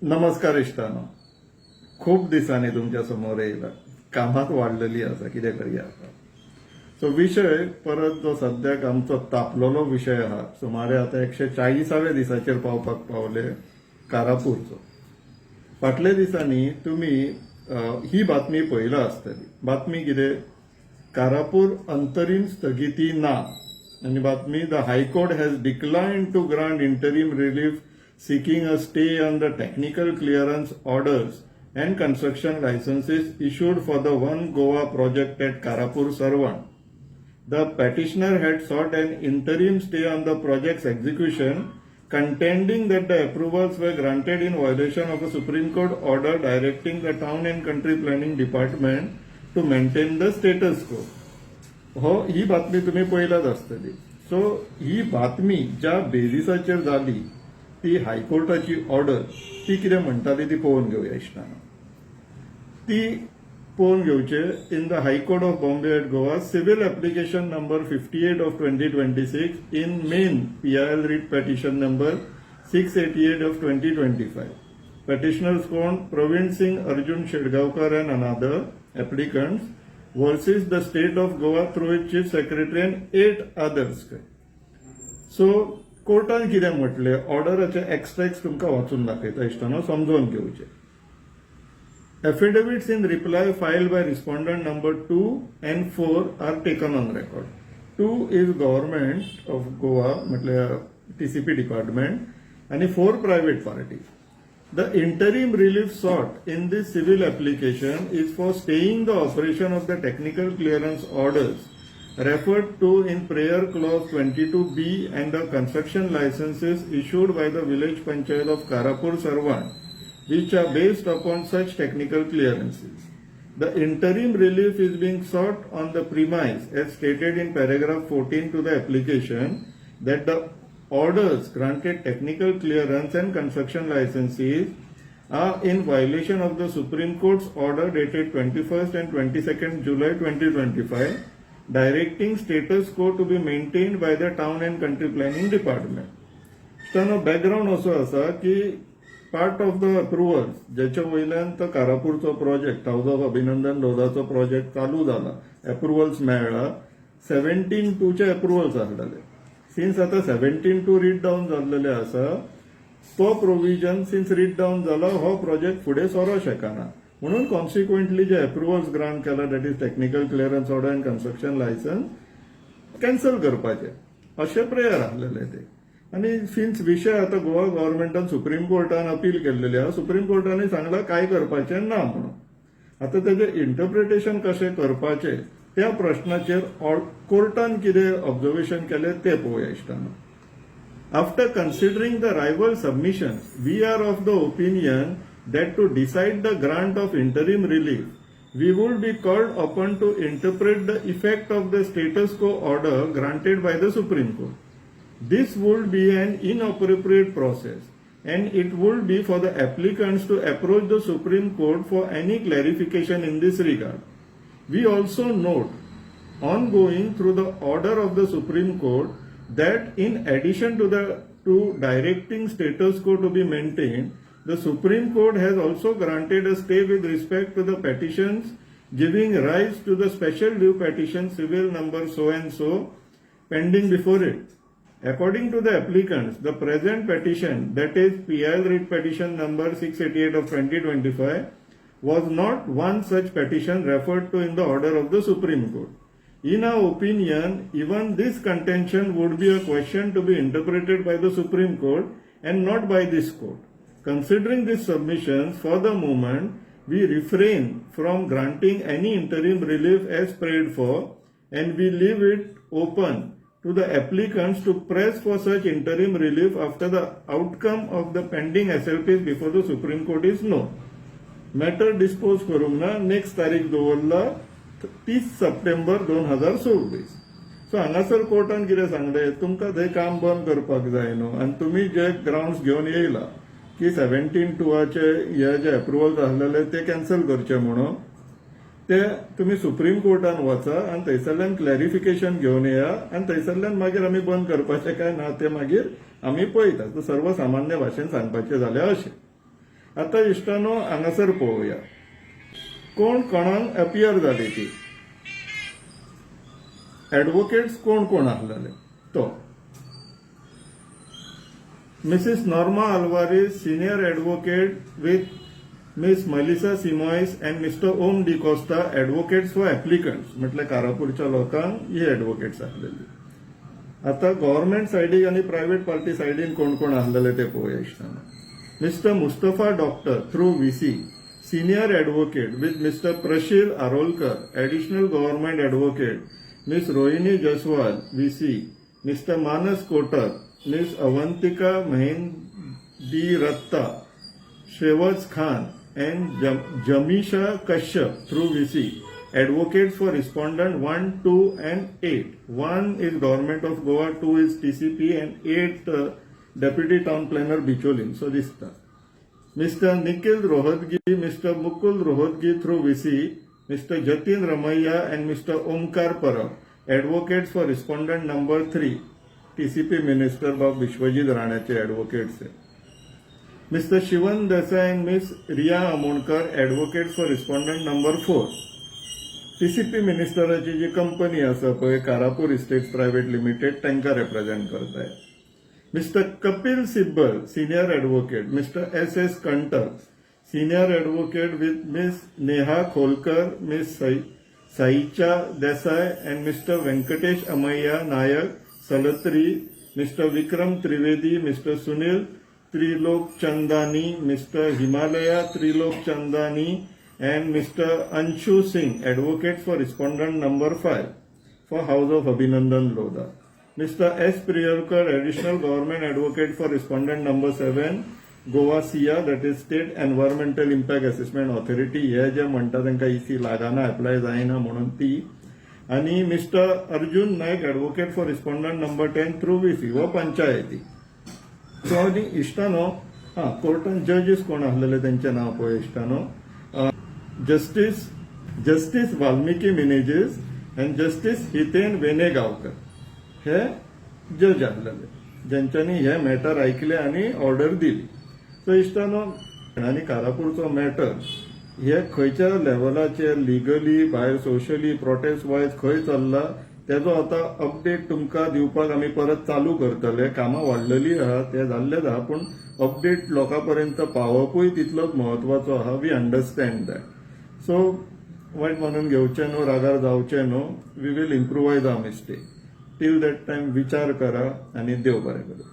नमस्कार इश्टानो. खूप दिसांनी तुमच्या समोर येयला. कामात वाढलेली आसा, कितें करया आता. सो विषय परत जो सद्याक आमचो तापलेलो विषय आहा, सुमारे आता 140व्या दिसाचेर पावपाक पावले कारापूरचो. फाटल्या दिसांनी तुम्ही ही बातमी पळयला आसतली. बातमी कितें? कारापूर अंतरीम स्थगिती ना. आणि बातमी, the high court has declined to grant interim relief seeking a stay on the technical clearance orders and construction licenses issued for the One Goa project at Karapur Sarwan. The petitioner had sought an interim stay on the project's execution, contending that the approvals were granted in violation of a Supreme Court order directing the Town and Country Planning Department to maintain the status quo. ही बातमी तुम्ही पळयलाच आसतली. So ही बातमी ज्या बेजिसाचेर जाली ती हायकोर्टाची order ती कितें म्हणटाली ती पळोवन घेवया इश्टानो. ती पळोवन घेवचे. In the high court of Bombay at Goa, civil application number 58 of 2026 in main PIL writ petition number 688 of 2025. Petitioners कोण? Praveen Singh Arjun Shedgaonkar and another applicants versus the state of Goa through its chief secretary and 8 others. So कोर्टान कितें म्हटले, ऑर्डराचे एक्स्ट्रॅक्ट्स तुमकां वाचून दाखयता इश्टानो, समजून घेवचे. Affidavits in reply filed by respondent number 2 and 4 are taken on record. 2 is government of Goa, म्हटल्यार TCP डिपार्टमेंट, आणि 4 private party. The interim relief sought in this civil application is for staying the operation of the technical clearance orders referred to in prayer clause 22B and the construction licenses issued by the village panchayat of Karapur Sarwan, which are based upon such technical clearances. The interim relief is being sought on the premise, as stated in paragraph 14 to the application, that the orders granted technical clearance and construction licenses are in violation of the Supreme Court's order dated 21st and 22nd July 2025, directing status quo to be maintained by the Town and Country Planning Department. त्यानो background असो असा की part of the approvals ज्याच्या वयल्यान तो कारापूरचो project, house of अभिनंदन लोधाचो project चालू जाला, अप्रुव्हल्स मेळ्ळा. 17/2 चे अप्रुव्हल्स आसलेले. सिन्स आता 17/2 रीड डाऊन जाल्लेले आसा, तो प्रोव्हिजन सिन्स रीड डाऊन जाला, हो प्रोजेक्ट फुडें सरो शकना. म्हणून कॉन्सिक्वेंटली जे अप्रुव्हल्स ग्रांट केला, that is technical clearance order and construction licence, cancel करपाचे असे प्रेयर आसलेले ते. आणि सिन्स विषय आता गोवा गव्हर्नमेंटान सुप्रीम कोर्टान अपील केलेले आहा, सुप्रीम कोर्टाने सांगला काय करपाचे ना म्हणून. आता त्याचे इंटरप्रिटेशन कशें करपाचे त्या प्रश्नाचेर कोर्टान कितें ऑब्झर्वेशन केले ते पळोवया इश्टानो. After considering the rival submissions, we are of the opinion that to decide the grant of interim relief, we would be called upon to interpret the effect of the status quo order granted by the Supreme Court. This would be an inappropriate process, and it would be for the applicants to approach the Supreme Court for any clarification in this regard. We also note, ongoing through the order of the Supreme Court, that in addition to directing status quo to be maintained, the Supreme Court has also granted a stay with respect to the petitions giving rise to the special due petition civil number so and so pending before it. According to the applicants, the present petition, that is PIL writ petition number 688 of 2025, was not one such petition referred to in the order of the Supreme Court. In our opinion, even this contention would be a question to be interpreted by the Supreme Court and not by this court. Considering these submissions, for the moment, we refrain from granting any interim relief as prayed for, and we leave it open to the applicants to press for such interim relief after the outcome of the pending SLPs before the Supreme Court is known. Matter dispose करूंक ना. Next तारीख दवरला 30 September 2026. So हांगासर कोर्टान कितें सांगले, तुमकां थंय काम बंद करपाक जाय न्हू, आनी तुमी जे ग्राउंड्स घेवन येयला की 17/2 हे जे अप्रुव्हल्स आसलेले ते कॅन्सल करचे म्हणून, ते तुम्ही सुप्रीम कोर्टान वचा आणि थंयसरल्यान क्लॅरिफिकेशन घेवन येया, आणि थंयसरल्यान मागीर आमी बंद करपाचे काय ना ते मागीर आमी पळयतात. सर्वसामान्य भाशेन सांगपाचें जाल्यार अशें. आता इश्टानो हांगासर पळोवया कोण कोणाक अपियर जाली ती एडवोकेट्स कोण कोण आसलेले तो Mrs Norma Alvares senior advocate with Miss Malisa Simoes and Mr Om D'Costa advocates for applicants म्हटल्यार कारापूरच्या लोकांक ही एडवोकेट्स आसलेली. आता गव्हर्नमेंट सायडीक आणि प्रायव्हेट पार्टी सायडीन कोण कोण आसलेले ते पळोवया इश्टानो. Mr Mustafa doctor through VC senior advocate with Mr Prashil Arolkar additional government advocate Miss Rohini Jaswal VC Mr Manas Kotak Miss Avantika Mahendi रत्ता शेवज Khan and Jamisha Kashyap through VC, advocates for respondent 1, 2 and 8. 1 is Government of Goa, 2 is TCP and 8 Deputy Town Planner Bicholin. So this is Mr. Nikhil Rohatgi, Mr. Mukul Rohatgi through VC, Mr. Jatin Ramaiya and Mr. Omkar Parab, advocates for respondent number 3, TCP Minister Bab Vishwajit Ranache advocates. Mr. Shivan Desai and Miss Riya Amonkar, advocates for respondent number 4. TCP मिनिस्टराची जी company आसा पळय Karapur estates private limited तांकां represent करताय. Mister Kapil Sibal senior advocate mister S.S. Kantar senior advocate with miss Neha Kholkar miss साईचा Desai and mister Vyankatesh अमैया नायक सलत्री mister Vikram Trivedi mister Sunil Trilok Chandani, Mr. Himalaya Trilok Chandani and Mr. Anshu Singh, advocates for respondent number 5 for House of Abhinandan Lodha. Mr. S. Priyarkar, additional government advocate for respondent number 7, Goa SIA, that is State Environmental Impact Assessment Authority. हे जे म्हणटा तांकां EC लागना apply जायना म्हणून ती. आणि mister Arjun Nayak, advocate for respondent number 10 through VC, वो पंचायती. सो आनी इश्टानो कोर्टान जजीस कोण आसलेले त्यांचे नाव पळय इश्टानो. Justice Valmiki Menezes and justice Hiten Venegaonkar हे जज आसलेले ज्यांच्यानी हे मॅटर ऐकले आणि ऑर्डर दिली. सो इश्टानो आणि कारापूरचो मॅटर हे खंयच्या लेवलाचेर लिगली भायर सोशली प्रोटेस्ट वायज खंय चल्ला तेजो आता अपडेट तुमकां दिवपाक आमी परत चालू करतले. कामां वाडलेली आहा ते जाल्लेच आहा पूण अपडेट लोकां पर्यंत पावपूय तितलोच म्हत्वाचो आहा. We understand that. सो वायट मानून घेवचें न्हू रागार जावचें न्हू. We will improvise our mistake. Till that time विचार करा आणि देव बरें करूं.